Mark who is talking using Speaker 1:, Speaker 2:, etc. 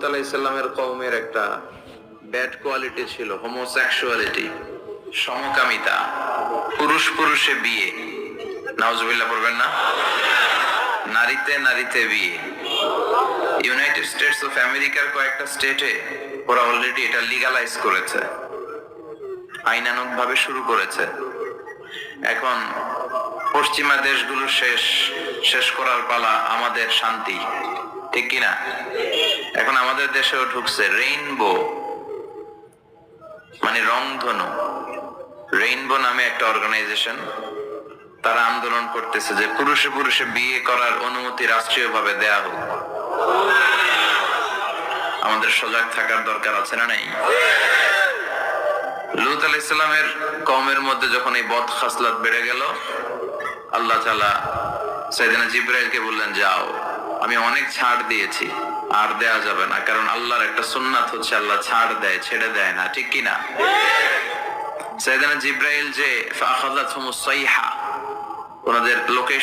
Speaker 1: আলাইহিস সালামের কওমের একটা ব্যাড কোয়ালিটি ছিল হোমোসেক্সুয়ালিটি, সমকামিতা, পুরুষ পুরুষে বিয়ে। নাউজুবিল্লাহ পড়বেন না? নারীতে নারীতে বিয়ে। ইউনাইটেড স্টেটস অফ আমেরিকার কয়েকটা স্টেটে ওরা অলরেডি এটা লিগালাইজ করেছে, আইনানুগ ভাবে শুরু করেছে। এখন পশ্চিমা দেশগুলো শেষ করার পালা, আমাদের শান্তি, ঠিক কিনা? এখন আমাদের দেশেও ঢুকছে রেইনবো, মানে রংধনু। রেইনবো নামে একটা অর্গানাইজেশন, তারা আন্দোলন করতেছে যে পুরুষে পুরুষে বিয়ে করার অনুমতি রাষ্ট্রীয়ভাবে দেয়া হোক। আমাদের সজাগ থাকার দরকার আছে না নাই? লূত আলাইহিস সালামের কওমের মধ্যে যখন এই বদ খাসলাত বেড়ে গেল, আল্লাহ তাআলা সাইয়েদনা জিবরাইলকে বললেন, যাও, আমি অনেক ছাড় দিয়েছি, আর দেয়া যাবে না। কারণ আল্লাহর একটা সুন্নাত হচ্ছে আল্লাহ ছাড় দেয়, ছেড়ে দেয় না, ঠিক কিনা? সাইয়েদনা জিবরাইল যে ফাখাযাতহুমুস সাইহা, ওনাদের লোকেশন